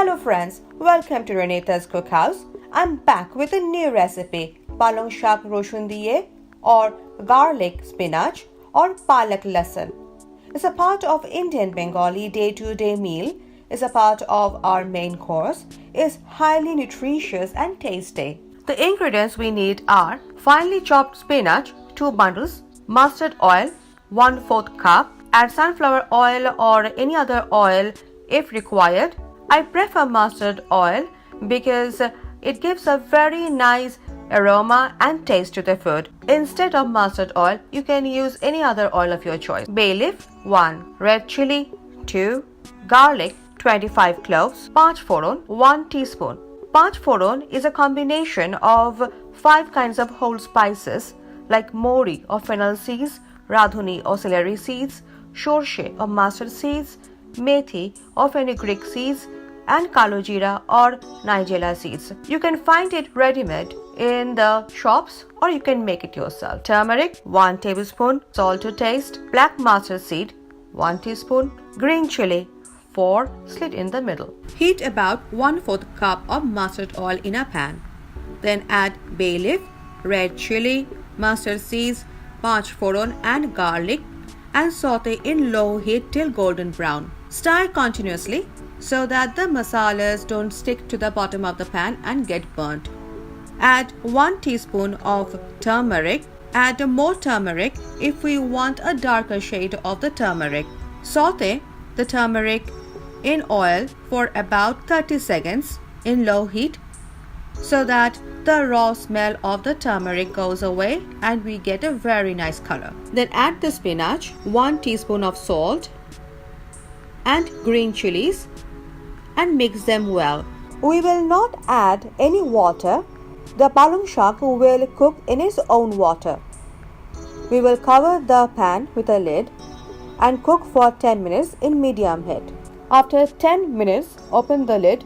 Hello friends, welcome to Renita's Cookhouse. I'm back with a new recipe, Palang Shak Rosun Diye or garlic spinach or Palak Lasan. It's a part of Indian Bengali day-to-day meal, is a part of our main course, is highly nutritious and tasty. The ingredients we need are finely chopped spinach, 2 bundles, mustard oil, 1/4 cup, add sunflower oil or any other oil if required. I prefer mustard oil because it gives a very nice aroma and taste to the food. Instead of mustard oil, you can use any other oil of your choice. Bay leaf 1, red chili 2, garlic 25 cloves, Panch Foron 1 teaspoon. Panch Foron is a combination of 5 kinds of whole spices like mori or fennel seeds, radhuni or celery seeds, shorshe or mustard seeds, methi or fenugreek seeds, and kalo jeera or nigella seeds. You can find it ready-made in the shops or you can make it yourself. Turmeric 1 tablespoon, salt to taste, black mustard seed 1 teaspoon, green chili 4 slit in the middle. Heat about 1/4 cup of mustard oil in a pan. Then add bay leaf, red chili, mustard seeds, Panch Foron and garlic and saute in low heat till golden brown. Stir continuously so that the masalas don't stick to the bottom of the pan and get burnt. Add 1 teaspoon of turmeric. Add more turmeric if we want a darker shade of the turmeric. Saute the turmeric in oil for about 30 seconds in low heat so that the raw smell of the turmeric goes away and we get a very nice color. Then add the spinach, 1 teaspoon of salt and green chilies and mix them well. We will not add any water. The Palang Shak will cook in its own water. We will cover the pan with a lid and cook for 10 minutes in medium heat. After 10 minutes, open the lid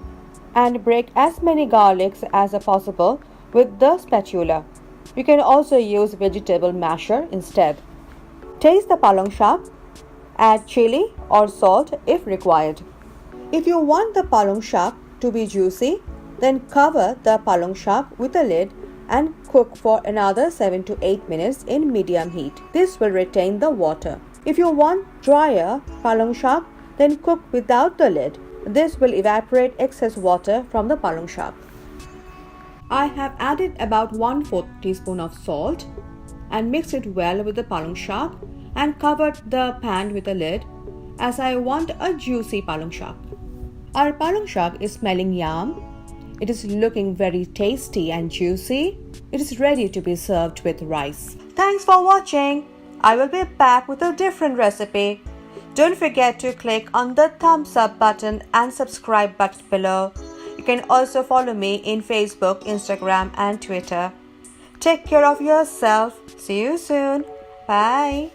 and break as many garlics as possible with the spatula. You can also use vegetable masher instead. Taste the Palang Shak. Add chili or salt if required. If you want the Palang Shak to be juicy, then cover the Palang Shak with a lid and cook for another 7 to 8 minutes in medium heat. This will retain the water. If you want drier Palang Shak, then cook without the lid. This will evaporate excess water from the Palang Shak. I have added about 1/4 teaspoon of salt and mixed it well with the Palang Shak and covered the pan with a lid as I want a juicy Palang Shak. Our Palang Shak is smelling yum. It is looking very tasty and juicy. It is ready to be served with rice. Thanks for watching. I will be back with a different recipe. Don't forget to click on the thumbs up button and subscribe button below. You can also follow me in Facebook, Instagram and Twitter. Take care of yourself. See you soon. Bye.